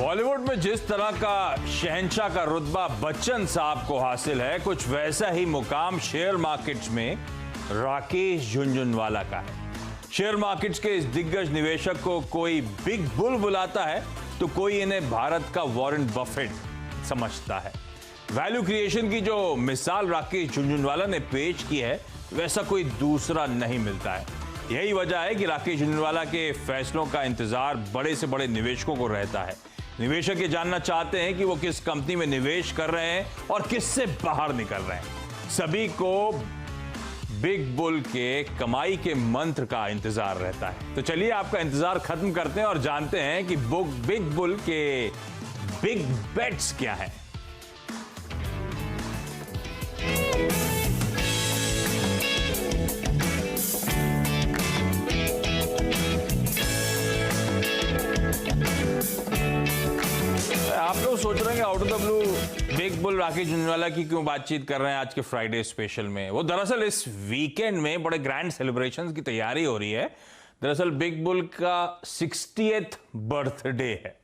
बॉलीवुड में जिस तरह का शहंशाह का रुतबा बच्चन साहब को हासिल है, कुछ वैसा ही मुकाम शेयर मार्केट्स में राकेश झुनझुनवाला का है। शेयर मार्केट्स के इस दिग्गज निवेशक को कोई बिग बुल बुलाता है तो कोई इन्हें भारत का वॉरेन बफेट समझता है। वैल्यू क्रिएशन की जो मिसाल राकेश झुनझुनवाला ने पेश की है, वैसा कोई दूसरा नहीं मिलता है। यही वजह है कि राकेश झुनझुनवाला के फैसलों का इंतजार बड़े से बड़े निवेशकों को रहता है। निवेशक ये जानना चाहते हैं कि वो किस कंपनी में निवेश कर रहे हैं और किससे बाहर निकल रहे हैं। सभी को बिग बुल के कमाई के मंत्र का इंतजार रहता है। तो चलिए आपका इंतजार खत्म करते हैं और जानते हैं कि बिग बुल के बिग बेट्स क्या हैं। आप लोग सोच रहे हैं कि out of the blue big bull Rakesh Jhunjhunwala की क्यों बातचीत कर रहे हैं आज के फ्राइडे स्पेशल में। वो दरअसल इस वीकेंड में बड़े ग्रैंड सेलिब्रेशंस की तैयारी हो रही है। दरअसल बिग बुल का 60th बर्थडे है,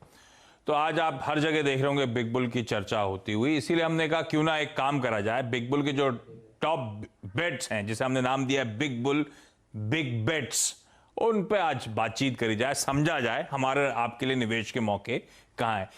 तो आज आप हर जगह देख रहे होंगे बिग बुल की चर्चा होती हुई। इसीलिए हमने कहा क्यों ना एक काम करा जाए, बिग बुल के जो टॉप बेट्स हैं, जिसे हमने नाम दिया है बिग बुल बिग बेट्स, उन पे आज बातचीत करी जाए, समझा जाए हमारे आपके लिए निवेश के मौके कहाँ हैं।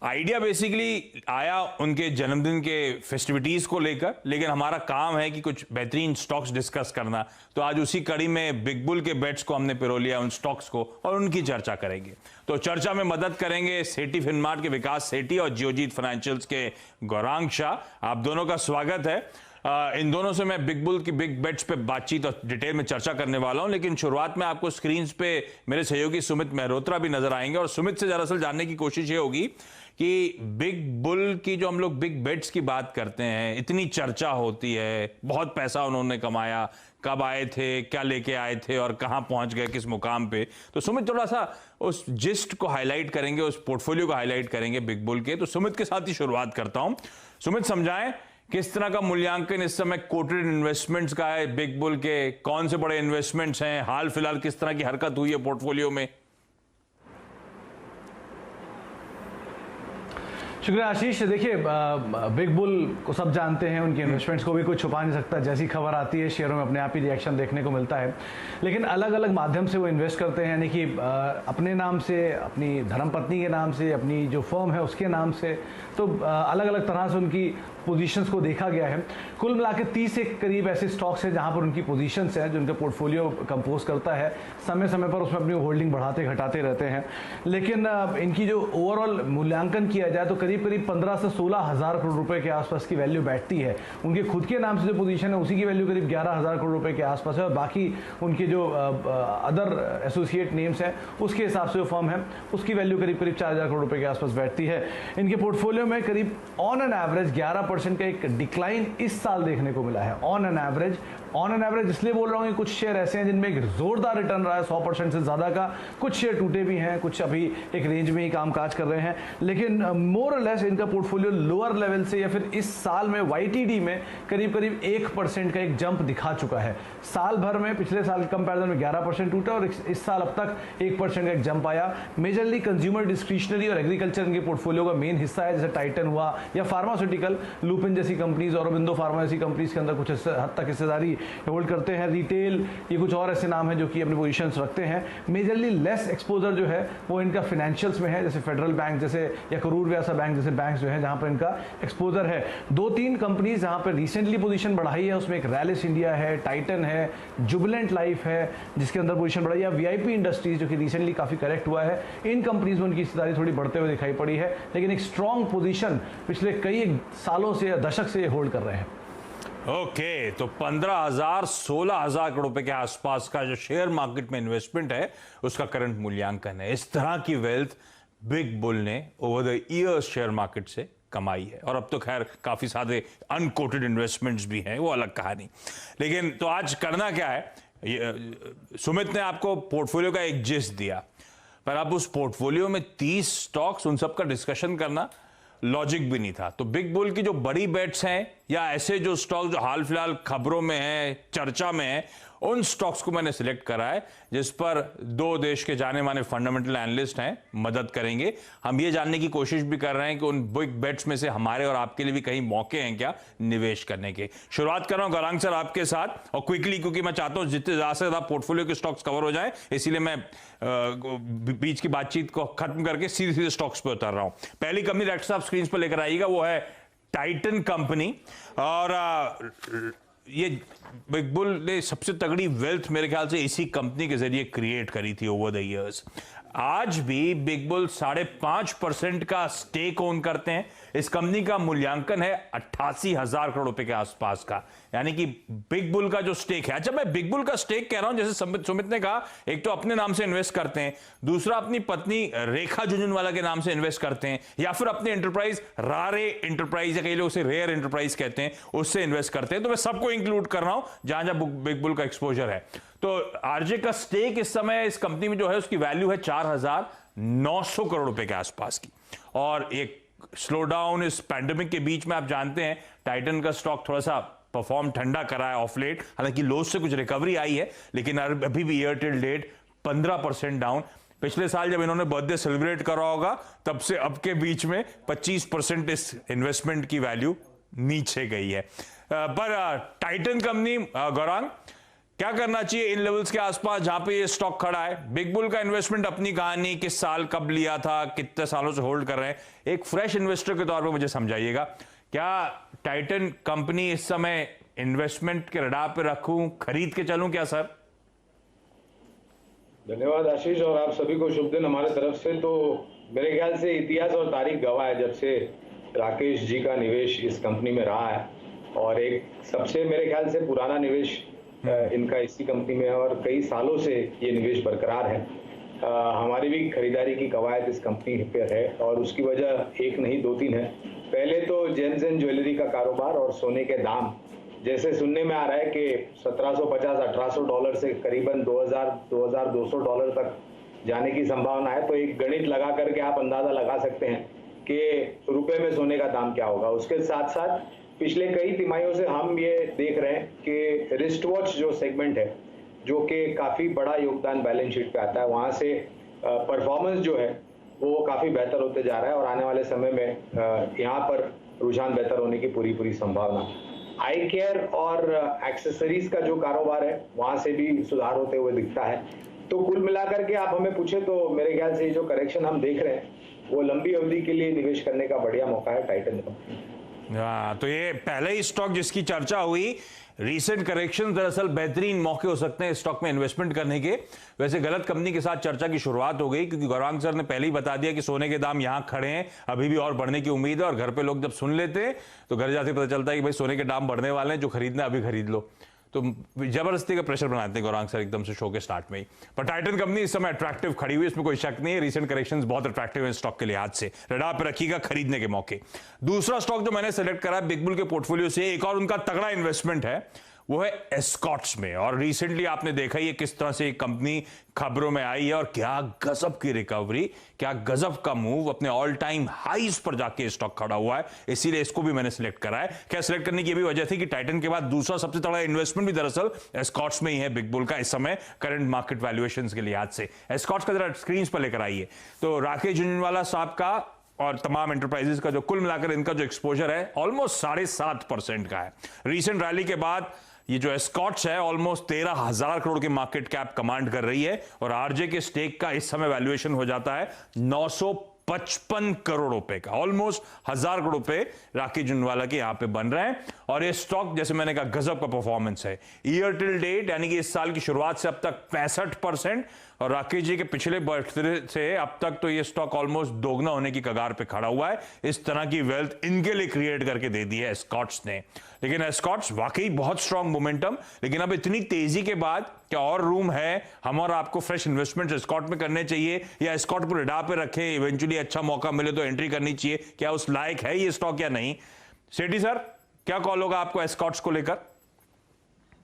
आइडिया बेसिकली आया उनके जन्मदिन के फेस्टिविटीज को लेकर, लेकिन हमारा काम है कि कुछ बेहतरीन स्टॉक्स डिस्कस करना। तो आज उसी कड़ी में बिग बुल के बेट्स को हमने पिरो लिया, उन स्टॉक्स को, और उनकी चर्चा करेंगे। तो चर्चा में मदद करेंगे सेठी फिनमार्ट के विकास सेठी और जियोजीत फाइनेंशियल्स के गौरांग शाह। आप दोनों का स्वागत है। इन दोनों से मैं बिग बुल की बिग बेट्स पे बातचीत और डिटेल में चर्चा करने वाला हूं, लेकिन शुरुआत में आपको स्क्रीन पे मेरे सहयोगी सुमित मेहरोत्रा भी नजर आएंगे। और सुमित से दरअसल जानने की कोशिश ये होगी कि बिग बुल की जो हम लोग बिग बेट्स की बात करते हैं, इतनी चर्चा होती है, बहुत पैसा उन्होंने कमाया, कब आए थे, क्या लेके आए थे और कहां पहुंच गए, किस मुकाम पे। तो सुमित थोड़ा सा उस जिस्ट को हाईलाइट करेंगे, उस पोर्टफोलियो को हाईलाइट करेंगे बिग बुल के। तो सुमित के साथ ही शुरुआत करता हूं। सुमित, समझाएं किस तरह का मूल्यांकन इस समय कोटेड इन्वेस्टमेंट्स का है बिग बुल के, कौन से बड़े इन्वेस्टमेंट्स हैं, हाल फिलहाल किस तरह की हरकत हुई है पोर्टफोलियो में। शुक्रिया आशीष। देखिए, बिग बुल को सब जानते हैं, उनके इन्वेस्टमेंट्स को भी कोई छुपा नहीं सकता। जैसी खबर आती है शेयरों में अपने आप ही रिएक्शन देखने को मिलता है, लेकिन अलग अलग माध्यम से वो इन्वेस्ट करते हैं, यानी कि अपने नाम से, अपनी धर्मपत्नी के नाम से, अपनी जो फर्म है उसके नाम से। तो अलग अलग तरह से उनकी पोजीशंस को देखा गया है। कुल मिला के 30 के करीब ऐसे स्टॉक्स हैं जहां पर उनकी पोजीशंस हैं, जो उनका पोर्टफोलियो कंपोज करता है। समय समय पर उसमें अपनी होल्डिंग बढ़ाते घटाते रहते हैं, लेकिन इनकी जो ओवरऑल मूल्यांकन किया जाए तो करीब करीब 15 से 16 हज़ार करोड़ रुपए के आसपास की वैल्यू बैठती है। उनके खुद के नाम से जो पोजीशन है उसी की वैल्यू करीब 11,000 करोड़ रुपए के आसपास है, और बाकी उनके जो अदर एसोसिएट नेम्स हैं उसके हिसाब से जो फर्म है उसकी वैल्यू करीब करीब 4,000 करोड़ रुपए के आसपास बैठती है। इनके पोर्टफोलियो में करीब ऑन एन एवरेज 11% का एक डिक्लाइन इस साल देखने को मिला है। ऑन एन एवरेज इसलिए बोल रहा हूँ कि कुछ शेयर ऐसे हैं जिनमें एक जोरदार रिटर्न रहा है 100% से ज्यादा का, कुछ शेयर टूटे भी हैं, कुछ अभी एक रेंज में ही कामकाज कर रहे हैं, लेकिन मोर और लेस इनका पोर्टफोलियो लोअर लेवल से या फिर इस साल में YTD में करीब करीब 1% का एक जंप दिखा चुका है। साल भर में पिछले साल के कंपैरिजन में 11% टूटा और इस साल अब तक 1% का एक जंप आया। मेजरली कंज्यूमर डिस्क्रिशनरी और एग्रीकल्चर इनके पोर्टफोलियो का मेन हिस्सा है, जैसे टाइटन हुआ या फार्मास्यूटिकल, लुपिन जैसी कंपनीज, औरोबिंदो फार्मा जैसी कंपनीज के अंदर कुछ हद तक हिस्सेदारी होल्ड करते हैं। रिटेल, ये कुछ और ऐसे नाम हैं जो कि अपनी पोजीशंस रखते हैं। मेजरली लेस एक्सपोजर जो है वो इनका फाइनेंशियल्स में है, जैसे फेडरल बैंक जैसे या करूर व्यासा बैंक जैसे बैंक जो है जहां पर इनका एक्सपोजर है। 2-3 कंपनीज जहां पर रिसेंटली पोजीशन बढ़ाई है, उसमें एक रैलिस इंडिया है, टाइटन है, जुबिलेंट लाइफ है जिसके अंदर पोजीशन बढ़ाई है, VIP इंडस्ट्रीज जो कि रिसेंटली काफी करेक्ट हुआ है। इन कंपनीज में उनकी हिस्सेदारी थोड़ी बढ़ते हुए दिखाई पड़ी है, लेकिन एक स्ट्रॉन्ग पोजीशन पिछले कई सालों से या दशक से होल्ड कर रहे हैं। ओके, तो 15,000 16,000 करोड़ रुपए के आसपास का जो शेयर मार्केट में इन्वेस्टमेंट है उसका करंट मूल्यांकन है। इस तरह की वेल्थ बिग बुल ने over the years share market से कमाई है, और अब तो खैर काफी सारे अनकोटेड इन्वेस्टमेंट्स भी हैं, वो अलग कहानी। लेकिन तो आज करना क्या है, सुमित ने आपको पोर्टफोलियो का एक जिस्ट दिया, पर अब उस पोर्टफोलियो में 30 स्टॉक्स, उन सब का डिस्कशन करना लॉजिक भी नहीं था। तो बिग बुल की जो बड़ी बेट्स हैं या ऐसे जो स्टॉक जो हाल फिलहाल खबरों में है, चर्चा में है, उन स्टॉक्स को मैंने सिलेक्ट करा है जिस पर दो देश के जाने माने फंडामेंटल एनालिस्ट हैं, मदद करेंगे। हम ये जानने की कोशिश भी कर रहे हैं कि उन बिग बेट्स में से हमारे और आपके लिए भी कहीं मौके हैं क्या निवेश करने के। शुरुआत कर रहा हूं गौरांग सर आपके साथ, और क्विकली, क्योंकि मैं चाहता हूं जितने ज्यादा से ज्यादा पोर्टफोलियो के स्टॉक्स कवर हो जाए, इसीलिए मैं बीच की बातचीत को खत्म करके सीधे सीधे स्टॉक्स पर उतर रहा हूं। पहली कंपनी डायरेक्टर साहब स्क्रीन पर लेकर आइएगा, वो है टाइटन कंपनी। और ये बिग बुल ने सबसे तगड़ी वेल्थ मेरे ख्याल से इसी कंपनी के जरिए क्रिएट करी थी ओवर द इयर्स। आज भी बिग बुल 5.5% का स्टेक ओन करते हैं। इस कंपनी का मूल्यांकन है 88,000 करोड़ रुपए के आसपास का, यानी कि बिग बुल का जो स्टेक है। अच्छा, मैं बिग बुल का स्टेक कह रहा हूं, जैसे सुमित ने कहा, एक तो अपने नाम से इन्वेस्ट करते हैं, दूसरा अपनी पत्नी रेखा झुंझुनवाला के नाम से इन्वेस्ट करते हैं, या फिर अपनी एंटरप्राइज रारे एंटरप्राइज, या कई लोग उसे रेयर एंटरप्राइज कहते हैं, उससे इन्वेस्ट करते हैं। तो मैं सबको इंक्लूड कर रहा हूं जहां जहां बिग बुल का एक्सपोजर है। तो आरजे का स्टेक इस समय इस कंपनी में जो है उसकी वैल्यू है 4,900 करोड़ रुपए के आसपास की। और एक स्लो डाउन इस पैंडेमिक के बीच में, आप जानते हैं टाइटन का स्टॉक थोड़ा सा परफॉर्म ठंडा करा है ऑफ लेट, हालांकि लो से कुछ रिकवरी आई है, लेकिन अभी भी ईयर टिल डेट 15% डाउन। पिछले साल जब इन्होंने बर्थडे सेलिब्रेट करा होगा, तब से अब के बीच में 25% इस इन्वेस्टमेंट की वैल्यू नीचे गई है। पर टाइटन कंपनी, गौरांग, क्या करना चाहिए इन लेवल्स के आसपास जहां पे ये स्टॉक खड़ा है? बिग बुल का इन्वेस्टमेंट, अपनी कहानी, किस साल कब लिया था, कितने सालों से होल्ड कर रहे हैं, एक फ्रेश इन्वेस्टर के तौर पे मुझे समझाइएगा। क्या टाइटन कंपनी इस समय इन्वेस्टमेंट के रडार पे रखूं, खरीद के चलूं क्या सर? धन्यवाद आशीष, और आप सभी को शुभ दिन हमारे तरफ से। तो मेरे ख्याल से इतिहास और तारीख गवाह है, जब से राकेश जी का निवेश इस कंपनी में रहा है, और एक सबसे मेरे ख्याल से पुराना निवेश इनका इसी कंपनी में है, और कई सालों से ये निवेश बरकरार है। हमारी भी खरीदारी की कवायद इस कंपनी पर है, और उसकी वजह एक नहीं 2-3 है। पहले तो जेम्स एंड ज्वेलरी का कारोबार और सोने के दाम, जैसे सुनने में आ रहा है कि $1,750-1,800 से करीबन $2,000-2,200 तक जाने की संभावना है। तो एक गणित लगा करके आप अंदाजा लगा सकते हैं कि रुपए में सोने का दाम क्या होगा। उसके साथ साथ पिछले कई तिमाहियों से हम ये देख रहे हैं कि रिस्ट वॉच जो सेगमेंट है, जो कि काफ़ी बड़ा योगदान बैलेंस शीट पे आता है, वहाँ से परफॉर्मेंस जो है वो काफ़ी बेहतर होते जा रहा है, और आने वाले समय में यहाँ पर रुझान बेहतर होने की पूरी संभावना। आई केयर और एक्सेसरीज का जो कारोबार है, वहाँ से भी सुधार होते हुए दिखता है। तो कुल मिलाकर के आप हमें पूछे तो मेरे ख्याल से जो करेक्शन हम देख रहे हैं, वो लंबी अवधि के लिए निवेश करने का बढ़िया मौका है टाइटन कंपनी। हाँ, तो ये पहले ही स्टॉक जिसकी चर्चा हुई, रीसेंट करेक्शन दरअसल बेहतरीन मौके हो सकते हैं स्टॉक में इन्वेस्टमेंट करने के। वैसे गलत कंपनी के साथ चर्चा की शुरुआत हो गई, क्योंकि गौरांग सर ने पहले ही बता दिया कि सोने के दाम यहां खड़े हैं, अभी भी और बढ़ने की उम्मीद है। और घर पे लोग जब सुन लेते हैं तो घर जाके पता चलता है कि भाई सोने के दाम बढ़ने वाले हैं, जो खरीदना अभी खरीद लो। तो जबरदस्ती का प्रेशर बनाते हैं गौरांग सर एकदम से शो के स्टार्ट में ही। पर टाइटन कंपनी इस समय अट्रैक्टिव खड़ी हुई, इसमें कोई शक नहीं है। रीसेंट करेक्शंस बहुत अट्रैक्टिव है स्टॉक के लिहाज से, रडार पे रखिएगा खरीदने के मौके। दूसरा स्टॉक जो मैंने सेलेक्ट करा बिग बुल के पोर्टफोलियो से, एक और उनका तगड़ा इन्वेस्टमेंट है, वो है एस्कॉट्स में। और रिसेंटली आपने देखा ये किस तरह से एक कंपनी खबरों में आई है, और क्या गजब की रिकवरी, क्या गजब का मूव, अपने ऑल टाइम हाईज पर जाके स्टॉक खड़ा हुआ है। इसीलिए इसको भी मैंने सिलेक्ट करा है। क्या सिलेक्ट करने की भी वजह थी कि टाइटन के बाद दूसरा सबसे तगड़ा इन्वेस्टमेंट भी दरअसल एस्कॉट्स में ही है बिग बुल का इस समय करंट मार्केट वैल्यूएशंस के लिहाज से। एस्कॉट्स का जरा स्क्रीन पर लेकर आइए। तो राकेश झुंझुनवाला साहब का और तमाम एंटरप्राइजेस का जो कुल मिलाकर इनका जो एक्सपोजर है ऑलमोस्ट 7.5% का है। रीसेंट रैली के बाद ये जो एस्कॉट्स है ऑलमोस्ट 13,000 करोड़ की मार्केट कैप कमांड कर रही है, और आरजे के स्टेक का इस समय वैल्यूएशन हो जाता है 955 करोड़ रुपए का। ऑलमोस्ट 1,000 करोड़ रुपए राकेश झुंझुनवाला के यहां पे बन रहे हैं। और ये स्टॉक, जैसे मैंने कहा, गजब का परफॉर्मेंस है। ईयर टिल डेट, यानी कि इस साल की शुरुआत से अब तक 65%, और राकेश जी के पिछले बर्थडे से अब तक तो ये स्टॉक ऑलमोस्ट दोगुना होने की कगार पे खड़ा हुआ है। इस तरह की वेल्थ इनके लिए क्रिएट करके दे दी है एस्कॉट्स ने। लेकिन एस्कॉट्स वाकई बहुत स्ट्रांग मोमेंटम, लेकिन अब इतनी तेजी के बाद क्या और रूम है हम और आपको फ्रेश इन्वेस्टमेंट एस्कॉट में करने चाहिए, या एस्कॉट को रडार पे रखें, इवेंचुअली अच्छा मौका मिले तो एंट्री करनी चाहिए? क्या उस लायक है ये स्टॉक या नहीं? सेठी सर, क्या कॉल होगा आपको एस्कॉट्स को लेकर?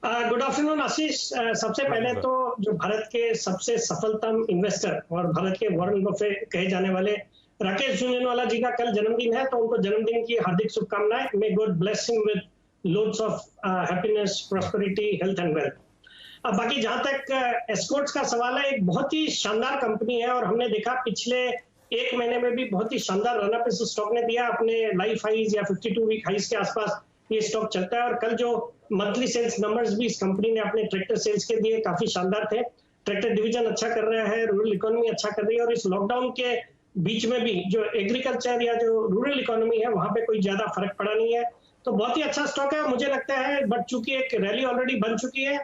गुड आफ्टरनून आशीष। सबसे पहले तो जो भारत के सबसे सफलतम इन्वेस्टर और भारत के वॉरेन बफेट कहे जाने वाले राकेश झुंझुनवाला जी का कल जन्मदिन है, तो उनको जन्मदिन की हार्दिक शुभकामनाएं। May God bless him with loads of happiness, prosperity, health and wealth. अब बाकी जहां तक एस्कॉर्ट्स का सवाल है, एक बहुत ही शानदार कंपनी है और हमने देखा पिछले एक महीने में भी बहुत ही शानदार रनअप इस स्टॉक ने दिया। अपने लाइफ हाइज या 52 वीक हाइज के आसपास ये स्टॉक चलता है और कल जो मंथली सेल्स नंबर्स भी इस कंपनी ने अपने ट्रैक्टर सेल्स के दिए काफी शानदार थे। ट्रैक्टर डिवीजन अच्छा कर रहा है, रूरल इकोनॉमी अच्छा कर रही है और इस लॉकडाउन के बीच में भी जो एग्रीकल्चर या जो रूरल इकोनॉमी है वहां पे कोई ज्यादा फर्क पड़ा नहीं है। तो बहुत ही अच्छा स्टॉक है मुझे लगता है, बट चूंकि एक रैली ऑलरेडी बन चुकी है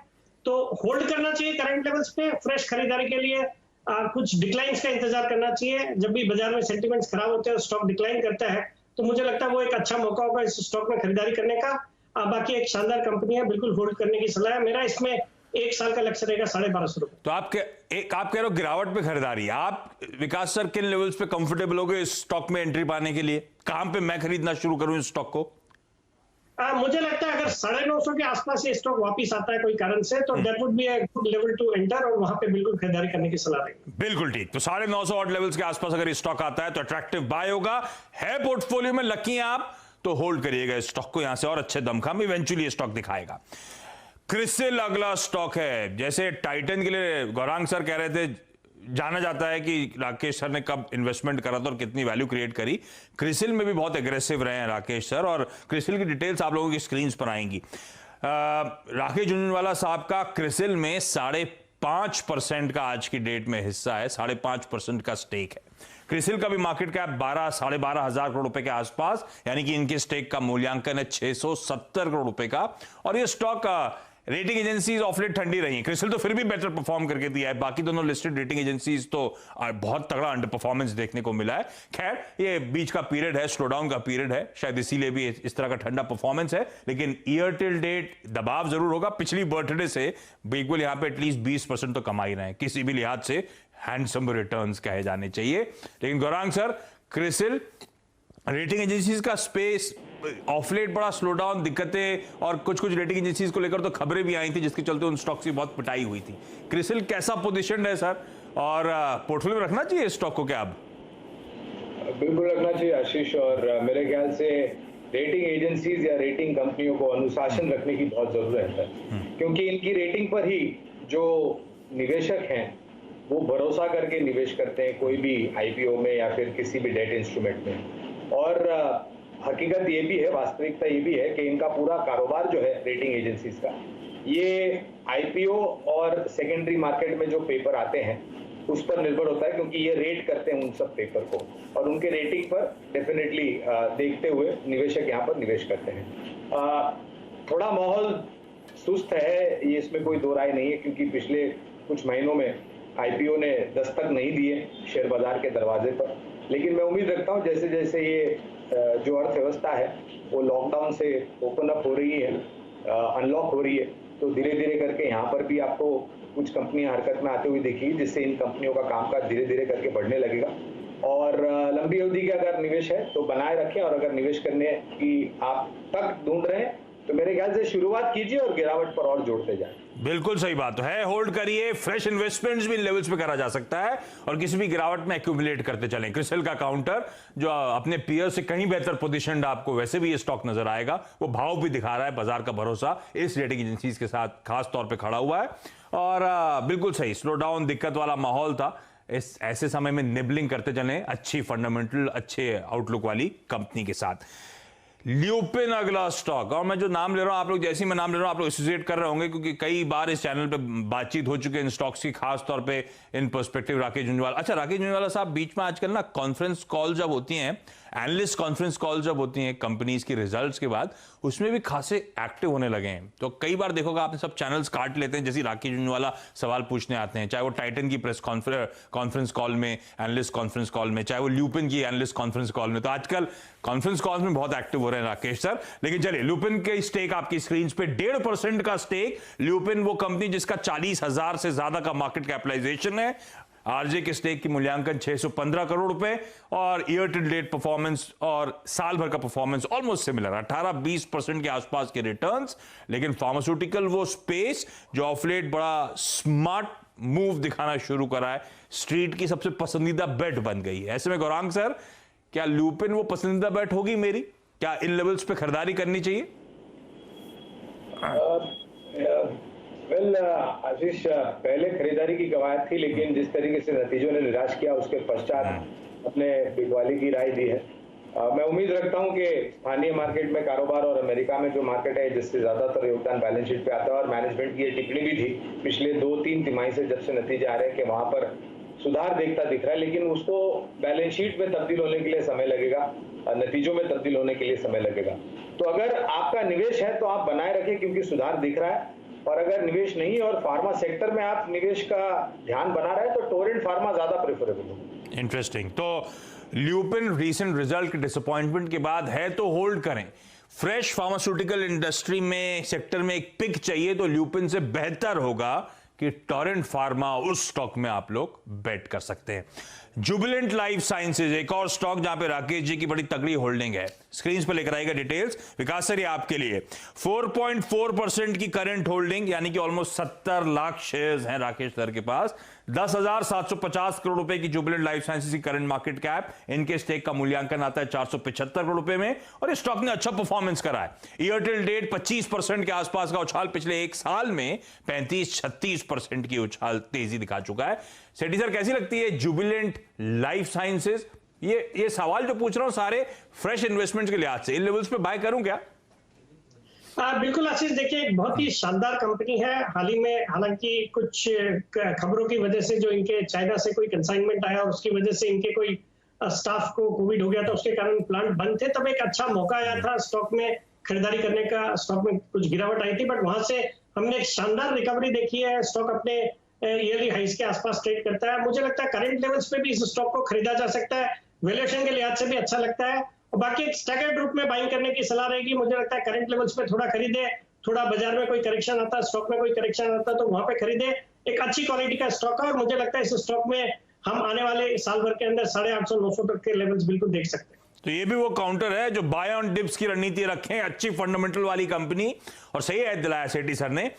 तो होल्ड करना चाहिए करंट लेवल्स पे। फ्रेश खरीदारी के लिए कुछ डिक्लाइंस का इंतजार करना चाहिए। जब भी बाजार में सेंटीमेंट्स खराब होते हैं और स्टॉक डिक्लाइन करता है तो मुझे लगता है वो एक अच्छा मौका होगा इस स्टॉक में खरीदारी करने का। बाकी एक शानदार कंपनी है, बिल्कुल होल्ड करने की सलाह है मेरा। इसमें एक साल का लक्ष्य रहेगा 1250 रुपए। तो आप कह रहे हो गिरावट पे खरीदारी। आप विकास सर किन लेवल्स पे कंफर्टेबल हो गए इस स्टॉक में एंट्री पाने के लिए? कहां पे मैं खरीदना शुरू करूं इस स्टॉक को? मुझे लगता है अगर 950 के आसपास ये स्टॉक वापस आता है कोई कारण से तो that would be a good level to enter और वहां पे बिल्कुल खरीदारी करने की सलाह रहेगी। बिल्कुल ठीक। तो 950 ऑड लेवल्स के आसपास अगर स्टॉक आता है तो अट्रैक्टिव बाय होगा। है पोर्टफोलियो में लकी हैं आप तो होल्ड करिएगा इस स्टॉक को, यहां से और अच्छे दमखम इवेंचुअली स्टॉक दिखाएगा। क्रिसिल अगला स्टॉक है। जैसे टाइटन के लिए गौरांग सर कह रहे थे, जाना जाता है कि राकेश सर ने कब इन्वेस्टमेंट करा था और कितनी वैल्यू क्रिएट करी। क्रिसिल में भी बहुत एग्रेसिव रहे हैं राकेश सर और क्रिसिल की डिटेल्स आप लोगों की स्क्रीन पर आएंगी। राकेश झुंझुनवाला साहब का क्रिसिल में 5.5% का आज की डेट में हिस्सा है, 5.5% का स्टेक है। क्रिसिल का भी मार्केट कैप 12-12.5 हजार करोड़ रुपए के आसपास, यानी कि इनके स्टेक का मूल्यांकन है 670 करोड़ रुपए का। और ये stock rating agencies of late ठंडी रही। क्रिसिल तो फिर भी बेटर परफॉर्म करके दिया है, बाकी दोनों लिस्टेड रेटिंग एजेंसीज तो बहुत तगड़ा अंडर परफॉर्मेंस देखने को मिला है। खैर ये बीच का पीरियड है, स्लोडाउन का पीरियड है, शायद इसीलिए भी इस तरह का ठंडा परफॉर्मेंस है। लेकिन ईयर टिल डेट दबाव जरूर होगा। पिछली बर्थडे से बिल्कुल यहां पे एटलीस्ट 20% तो कमा ही रहे हैं, किसी भी लिहाज से हैंडसम रिटर्न्स कहे जाने चाहिए। लेकिन Gaurang sir, CRISIL rating agencies का स्पेस ऑफलेट बड़ा स्लो डाउन, दिक्कतें और कुछ रेटिंग एजेंसीज को लेकर तो खबरें भी आई थी जिसके चलते उन स्टॉक्स की बहुत पिटाई हुई थी। क्रिसिल कैसा पोजीशन है सर और पोर्टफोलियो में रखना चाहिए स्टॉक को क्या अब? बिल्कुल रखना चाहिए आशीष, और मेरे ख्याल से रेटिंग एजेंसीज या रेटिंग कंपनियों को अनुशासन रखने की बहुत जरूरत है, क्योंकि इनकी रेटिंग पर ही जो निवेशक हैं वो भरोसा करके निवेश करते हैं कोई भी आईपीओ में या फिर किसी भी डेट इंस्ट्रूमेंट में। और हकीकत ये भी है, वास्तविकता ये भी है कि इनका पूरा कारोबार जो है रेटिंग एजेंसीज का, ये आईपीओ और सेकेंडरी मार्केट में जो पेपर आते हैं उस पर निर्भर होता है, क्योंकि ये रेट करते हैं उन सब पेपर को और उनके रेटिंग पर डेफिनेटली देखते हुए निवेशक यहाँ पर निवेश करते हैं। थोड़ा माहौल सुस्त है, ये इसमें कोई दो राय नहीं है, क्योंकि पिछले कुछ महीनों में आईपीओ ने दस्तक नहीं दिए शेयर बाजार के दरवाजे पर। लेकिन मैं उम्मीद रखता हूँ जैसे जैसे ये जो अर्थव्यवस्था है वो लॉकडाउन से ओपन अप हो रही है, अनलॉक हो रही है, तो धीरे धीरे करके यहाँ पर भी आपको कुछ कंपनियां हरकत में आते हुए दिखेगी, जिससे इन कंपनियों का कामकाज धीरे धीरे करके बढ़ने लगेगा। और लंबी अवधि का अगर निवेश है तो बनाए रखें, और अगर निवेश करने की आप तक ढूंढ रहे हैं तो मेरे ख्याल से शुरुआत कीजिए और गिरावट पर और जोड़ते जाएं। बिल्कुल सही बात है, होल्ड करिए। फ्रेश इन्वेस्टमेंट्स भी इन लेवल्स पे करा जा सकता है और किसी भी गिरावट में एक्यूमुलेट करते चलें। क्रिसिल का काउंटर जो अपने पीयर से कहीं बेहतर पोजीशन आपको वैसे भी ये स्टॉक नजर आएगा, वो भाव भी दिखा रहा है, बाजार का भरोसा इस रेटिंग एजेंसीज के साथ खास तौर पर खड़ा हुआ है। और बिल्कुल सही, स्लो डाउन दिक्कत वाला माहौल था, इस ऐसे समय में निबलिंग करते चलें अच्छी फंडामेंटल अच्छे आउटलुक वाली कंपनी के साथ। ल्यूपिन अगला स्टॉक, और मैं जो नाम ले रहा हूं आप लोग, जैसे ही मैं नाम ले रहा हूं आप लोग एसोसिएट कर रहे होंगे, क्योंकि कई बार इस चैनल पे बातचीत हो चुकी है इन स्टॉक्स की, खास तौर पे इन पर्सपेक्टिव राकेश झुंझुनवाला। अच्छा, राकेश झुंझुनवाला साहब, बीच में आजकल ना कॉन्फ्रेंस कॉल जब होती हैं, एनालिस्ट कॉन्फ्रेंस कॉल जब होती हैं कंपनीज की रिजल्ट्स के बाद, उसमें भी खासे एक्टिव होने लगे हैं। तो कई बार देखोगा आपने सब चैनल्स काट लेते हैं, जैसे राकेश झुंझुनवाला सवाल पूछने आते हैं, चाहे वो टाइटन की प्रेस कॉन्फ्रेंस कॉल में, एनालिस्ट कॉन्फ्रेंस कॉल में, चाहे वो ल्यूपिन की एनालिस्ट कॉन्फ्रेंस कॉल में। तो आजकल कॉन्फ्रेंस कॉल में बहुत एक्टिव हो रहे हैं राकेश सर। लेकिन चलिए, ल्यूपिन के स्टेक आपकी स्क्रीन पे 1.5% का स्टेक। ल्यूपिन वो कंपनी जिसका 40,000 से ज्यादा का मार्केट कैपिटलाइजेशन है। आरजे के स्टेक की मूल्यांकन 615 करोड़ रुपए और ईयर टू डेट परफॉर्मेंस और साल भर का परफॉर्मेंस ऑलमोस्ट सिमिलर, 18-20% के आसपास के रिटर्न्स। लेकिन फार्मास्यूटिकल वो स्पेस जो ऑफ लेट बड़ा स्मार्ट मूव दिखाना शुरू करा है, स्ट्रीट की सबसे पसंदीदा बेट बन गई है। ऐसे में गौरांग सर, क्या ल्यूपिन वो पसंदीदा बेट होगी मेरी? क्या इन लेवल्स पे खरीदारी करनी चाहिए? वेल आशीष, पहले खरीदारी की कवायद थी, लेकिन जिस तरीके से नतीजों ने निराश किया उसके पश्चात अपने बिकवाली की राय दी है। मैं उम्मीद रखता हूं कि स्थानीय मार्केट में कारोबार और अमेरिका में जो मार्केट है जिससे ज्यादातर योगदान बैलेंस शीट पे आता है, और मैनेजमेंट की ये टिप्पणी भी थी पिछले 2-3 तिमाही से जब से नतीजे आ रहे हैं कि वहां पर सुधार दिख रहा है, लेकिन उसको बैलेंस शीट में तब्दील होने के लिए समय लगेगा, नतीजों में तब्दील होने के लिए समय लगेगा। तो अगर आपका निवेश है तो आप बनाए रखें क्योंकि सुधार दिख रहा है, और अगर निवेश नहीं है और फार्मा सेक्टर में आप निवेश का ध्यान बना रहे हैं तो टोरेंट फार्मा ज्यादा प्रेफरेबल होगा। इंटरेस्टिंग। तो ल्यूपिन रीसेंट रिजल्ट के डिसअपॉइंटमेंट के बाद है तो होल्ड करें। फ्रेश फार्मास्यूटिकल इंडस्ट्री में सेक्टर में एक पिक चाहिए तो ल्यूपिन से बेहतर होगा कि टोरेंट फार्मा, उस स्टॉक में आप लोग बेट कर सकते हैं। जुबिलेंट लाइफ साइंसेज एक और स्टॉक जहां पे राकेश जी की बड़ी तगड़ी होल्डिंग है, स्क्रीन पर लेकर आएगा डिटेल्स विकास सर, ये आपके लिए 4.4% की करंट होल्डिंग, यानी कि ऑलमोस्ट 70 लाख शेयर्स हैं राकेश सर के पास। 10,750 करोड़ रुपए की जुबिलेंट लाइफ साइंसेज की करंट मार्केट कैप, इनके स्टेक का मूल्यांकन आता है 475 करोड़ रुपए में, और इस स्टॉक ने अच्छा परफॉर्मेंस करा है। ईयर टिल डेट 25% के आसपास का उछाल, पिछले एक साल में 35-36% की उछाल तेजी दिखा चुका है। सेठी सर, कैसी लगती है जुबिलेंट लाइफ साइंसेज? ये सवाल जो पूछ रहा हूं सारे फ्रेश इन्वेस्टमेंट्स के लिहाज से, इन लेवल्स पे बाय करूं क्या? बिल्कुल आशीष, देखिए एक बहुत ही शानदार कंपनी है। हाल ही में हालांकि कुछ खबरों की वजह से जो इनके चाइना से कोई कंसाइनमेंट आया और उसकी वजह से इनके कोई स्टाफ को कोविड हो गया था, उसके कारण प्लांट बंद थे, तब एक अच्छा मौका आया था स्टॉक में खरीदारी करने का। स्टॉक में कुछ गिरावट आई थी, बट वहां से हमने एक शानदार रिकवरी देखी है। स्टॉक अपने ईयरली हाइस के आसपास ट्रेड करता है। मुझे लगता है करंट लेवल्स पे भी इस स्टॉक को खरीदा जा सकता है, वैल्यूएशन के लिहाज से भी अच्छा लगता है। और बाकी एक स्टैगर्ड रूप में बाइंग करने की सलाह रहेगी। मुझे लगता है करंट लेवल्स पे थोड़ा खरीदे, थोड़ा बाजार में कोई करेक्शन आता है, स्टॉक में कोई करेक्शन आता है तो वहां पे खरीदे। एक अच्छी क्वालिटी का स्टॉक है और मुझे लगता है इस स्टॉक में हम आने वाले साल भर के अंदर 850-900 तक के लेवल्स बिल्कुल देख सकते हैं। तो ये भी वो काउंटर है जो बाय ऑन डिप्स की रणनीति रखें, अच्छी फंडामेंटल वाली कंपनी। और सही याद दिलाया सेठी सर ने,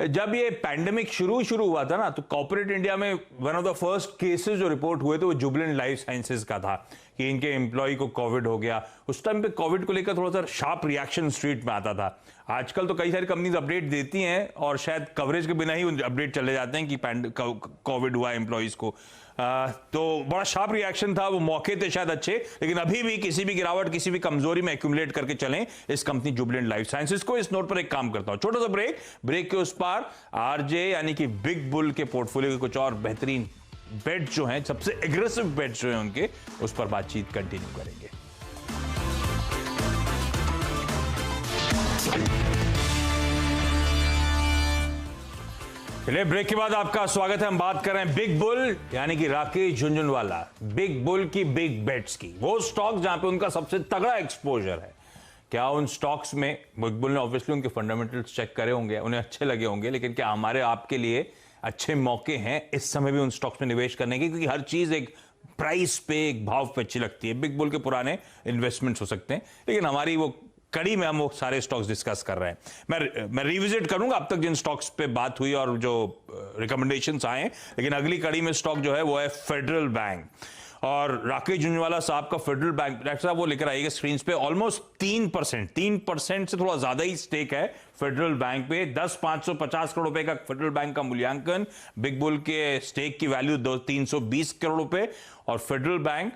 जब ये पैंडेमिक शुरू हुआ था ना, तो कॉर्पोरेट इंडिया में one of the first cases जो रिपोर्ट हुए थे वो जुबिलेंट लाइफ साइंसेज का था कि इनके एम्प्लॉय को कोविड हो गया। उस टाइम पे कोविड को लेकर थोड़ा सा शार्प रिएक्शन स्ट्रीट में आता था। आजकल तो कई सारी कंपनीज अपडेट देती हैं और शायद कवरेज के बिना ही अपडेट चले जाते हैं कि कोविड हुआ एम्प्लॉयज को। तो बड़ा शार्प रिएक्शन था, वो मौके थे शायद अच्छे, लेकिन अभी भी किसी भी गिरावट, किसी भी कमजोरी में एक्यूमुलेट करके चलें इस कंपनी जुबिलेंट लाइफ साइंसेज को। इस नोट पर एक काम करता हूं, छोटा सा ब्रेक के उस पार आरजे यानी कि बिग बुल के पोर्टफोलियो के कुछ और बेहतरीन बेट जो हैं, सबसे एग्रेसिव बेट जो हैं उनके, उस पर बातचीत कंटिन्यू करेंगे। चलिए, ब्रेक के बाद आपका स्वागत है। हम बात कर रहे हैं बिग बुल यानी कि राकेश झुनझुनवाला, बिग बुल की बिग बेट्स की, वो स्टॉक जहां पे उनका सबसे तगड़ा एक्सपोजर है। क्या उन स्टॉक्स में बिग बुल ने ऑब्वियसली उनके फंडामेंटल्स चेक करे होंगे, उन्हें अच्छे लगे होंगे, लेकिन क्या हमारे आपके लिए अच्छे मौके हैं इस समय भी उन स्टॉक्स में निवेश करने के? क्योंकि हर चीज एक प्राइस पे, एक भाव पे अच्छी लगती है। बिग बुल के पुराने इन्वेस्टमेंट्स हो सकते हैं, लेकिन हमारी वो कड़ी में हम वो सारे स्टॉक्स डिस्कस कर रहे हैं। मैं रिविजिट करूंगा अब तक जिन स्टॉक्स पे बात हुई और जो रिकमेंडेशंस आए, लेकिन अगली कड़ी में स्टॉक जो है वो है फेडरल बैंक। और राकेश झुनझुनवाला साहब का फेडरल बैंक, डॉक्टर साहब वो लेकर आइएगा स्क्रीन पे, ऑलमोस्ट 3% से थोड़ा ज्यादा ही स्टेक है फेडरल बैंक पे। 10,550 करोड़ रुपए का फेडरल बैंक का मूल्यांकन, बिग बुल के स्टेक की वैल्यू 320 करोड़ रुपए। और फेडरल बैंक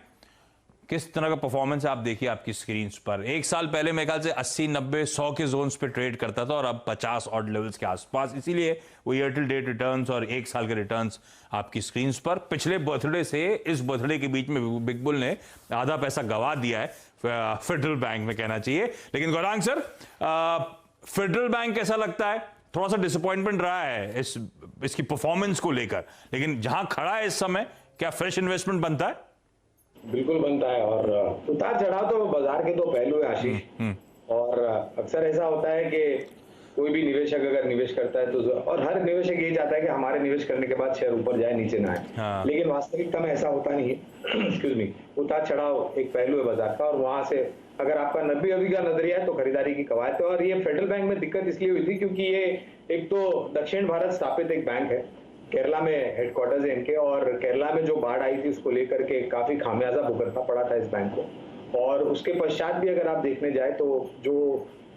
किस तरह का परफॉर्मेंस है आप देखिए आपकी स्क्रीन पर। एक साल पहले मेरे ख्याल से 80, 90, 100 के जोन्स पे ट्रेड करता था और अब 50 ऑड लेवल्स के आसपास। इसीलिए वो ईयर टिल डेट रिटर्न्स और एक साल के रिटर्न्स आपकी स्क्रीन पर। पिछले बर्थडे से इस बर्थडे के बीच में बिग बुल ने आधा पैसा गवा दिया है फेडरल बैंक में, कहना चाहिए। लेकिन गौरांग सर, फेडरल बैंक कैसा लगता है? थोड़ा सा डिसअपॉइंटमेंट रहा है इसकी परफॉर्मेंस को लेकर, लेकिन जहां खड़ा है इस समय, क्या फ्रेश इन्वेस्टमेंट बनता है? बिल्कुल बनता है। और उतार चढ़ाव तो बाजार के दो पहलू है आशीष, और अक्सर ऐसा होता है कि कोई भी निवेशक अगर निवेश करता है तो, और हर निवेशक यही चाहता है कि हमारे निवेश करने के बाद शेयर ऊपर जाए, नीचे ना आए। हाँ। लेकिन वास्तविकता में ऐसा होता नहीं है। एक्सक्यूज मी, उतार चढ़ाव एक पहलू है बाजार का, और वहां से अगर आपका 90 का नजरिया है तो खरीदारी की कवायद है। और ये फेडरल बैंक में दिक्कत इसलिए हुई थी क्योंकि ये एक तो दक्षिण भारत स्थापित एक बैंक है, केरला में हेडक्वार्टर्स है इनके, और केरला में जो बाढ़ आई थी उसको लेकर के काफी खामियाजा भुगतना पड़ा था इस बैंक को। और उसके पश्चात भी अगर आप देखने जाए तो जो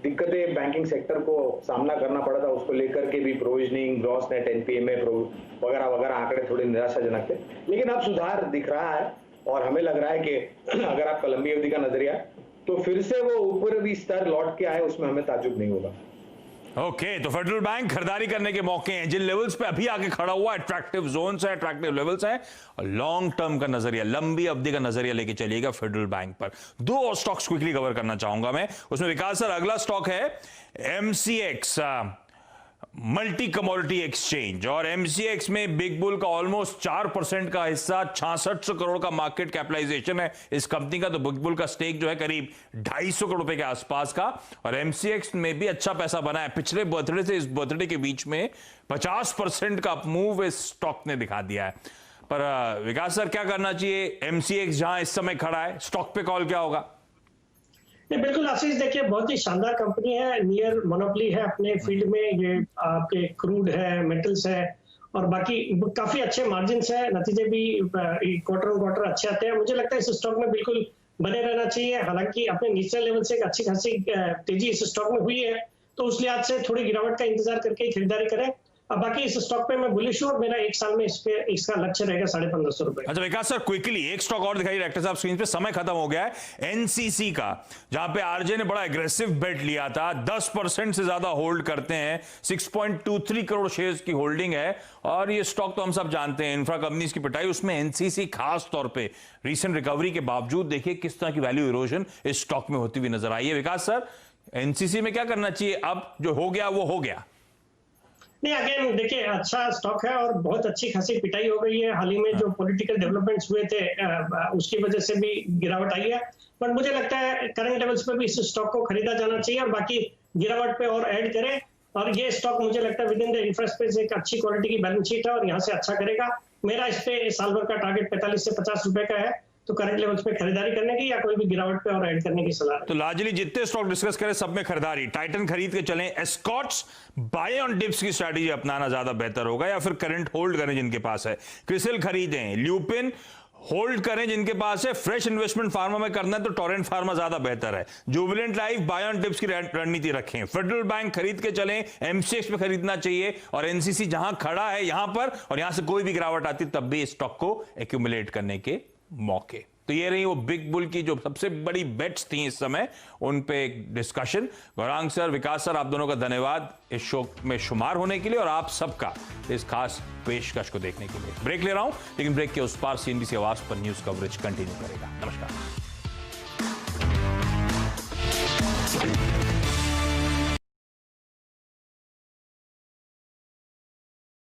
दिक्कतें बैंकिंग सेक्टर को सामना करना पड़ा था, उसको लेकर के भी प्रोविजनिंग, ग्रॉस नेट एनपीए में वगैरह वगैरह आंकड़े थोड़े निराशाजनक थे, लेकिन अब सुधार दिख रहा है और हमें लग रहा है कि अगर आपका लंबी अवधि का नजरिया तो फिर से वो ऊपर भी स्तर लौट के आए, उसमें हमें ताज्जुब नहीं होगा। ओके, तो फेडरल बैंक खरीदारी करने के मौके हैं जिन लेवल्स पे अभी आके खड़ा हुआ है, अट्रैक्टिव जोन्स है, अट्रैक्टिव लेवल्स हैं, और लॉन्ग टर्म का नजरिया, लंबी अवधि का नजरिया लेके चलिएगा फेडरल बैंक पर। दो और स्टॉक्स क्विकली कवर करना चाहूंगा मैं, उसमें विकास सर अगला स्टॉक है एमसीएक्स, मल्टी कमोडिटी एक्सचेंज, और एमसीएक्स में बिग बुल का ऑलमोस्ट 4% का हिस्सा, 6600 करोड़ का मार्केट कैपिटलाइजेशन है इस कंपनी का, तो बिग बुल का स्टेक जो है करीब 250 करोड़ रुपए के आसपास का, और एमसीएक्स में भी अच्छा पैसा बना है। पिछले बर्थडे से इस बर्थडे के बीच में 50% का मूव इस स्टॉक ने दिखा दिया है। पर विकास सर क्या करना चाहिए, एमसीएक्स जहां इस समय खड़ा है, स्टॉक पे कॉल क्या होगा? नहीं, बिल्कुल आशीष, देखिए बहुत ही शानदार कंपनी है, नियर मोनोपोली है अपने फील्ड में, ये आपके क्रूड है, मेटल्स है, और बाकी काफी अच्छे मार्जिन है, नतीजे भी क्वार्टर ऑन क्वार्टर अच्छे आते हैं। मुझे लगता है इस स्टॉक में बिल्कुल बने रहना चाहिए। हालांकि अपने निचले लेवल से एक अच्छी खासी तेजी इस स्टॉक में हुई है, तो उस लिहाज से थोड़ी गिरावट का इंतजार करके ही खरीदारी करें। अब बाकी इस स्टॉक पे मैं बुलिश हूं और मेरा एक साल में इस पे इसका लक्ष्य रहेगा 1550 रुपए। अच्छा विकास सर, क्विकली एक स्टॉक और दिखाई डायरेक्टर साहब स्क्रीन पे, समय खत्म हो गया है, एनसीसी का, जहां पे आरजे ने बड़ा एग्रेसिव बेट लिया था, 10% से ज्यादा होल्ड करते हैं, 6.23 करोड़ शेयर्स की होल्डिंग है, और ये स्टॉक तो हम सब जानते हैं इंफ्रा कंपनीज की पिटाई, उसमें एनसीसी खास तौर पे रीसेंट रिकवरी के बावजूद देखिए किस तरह की वैल्यू इरोजन इस स्टॉक में होती हुई नजर आई है। विकास सर, एनसीसी में क्या करना चाहिए, अब जो हो गया वो हो गया? नहीं, अगेन देखिए अच्छा स्टॉक है और बहुत अच्छी खासी पिटाई हो गई है, हाल ही में जो पॉलिटिकल डेवलपमेंट्स हुए थे उसकी वजह से भी गिरावट आई है, बट मुझे लगता है करंट लेवल्स पे भी इस स्टॉक को खरीदा जाना चाहिए और बाकी गिरावट पे और ऐड करें। और ये स्टॉक मुझे लगता है with in the infra space एक अच्छी क्वालिटी की बैलेंस शीट है और यहाँ से अच्छा करेगा। मेरा इस पे साल भर का टारगेट 45 से 50 रुपए का है, तो करंट लेवल्स पे खरीदारी करने की या कोई भी गिरावट पे और ऐड करने की सलाह है। तो लार्जली जितने स्टॉक डिस्कस करें सब में खरीदारी, टाइटन खरीद के चलें, एस्कॉट्स बाय ऑन डिप्स की स्ट्रेटजी अपनाना ज्यादा बेहतर होगा, या फिर करंट होल्ड करें जिनके पास है, क्रिसिल खरीदें, ल्यूपिन होल्ड करें जिनके पास है, फ्रेश इन्वेस्टमेंट फार्मा में करना है तो टोरेंट फार्मा ज्यादा बेहतर है, Jubilant Life buy on dips की रणनीति रखें, फेडरल बैंक खरीद के चलें, एमसीएक्स पे खरीदना चाहिए, और एनसीसी जहां खड़ा है यहां पर, और यहां से कोई भी गिरावट आती तब भी स्टॉक को एक्यूमुलेट करने के मौके। तो ये रही वो बिग बुल की जो सबसे बड़ी बेट्स थी इस समय, उन पे एक डिस्कशन। गौरांग सर, विकास सर, आप दोनों का धन्यवाद इस शो में शुमार होने के लिए और आप सबका इस खास पेशकश को देखने के लिए। ब्रेक ले रहा हूं, लेकिन ब्रेक के उस पार सीएनबीसी आवाज पर न्यूज कवरेज कंटिन्यू करेगा। नमस्कार।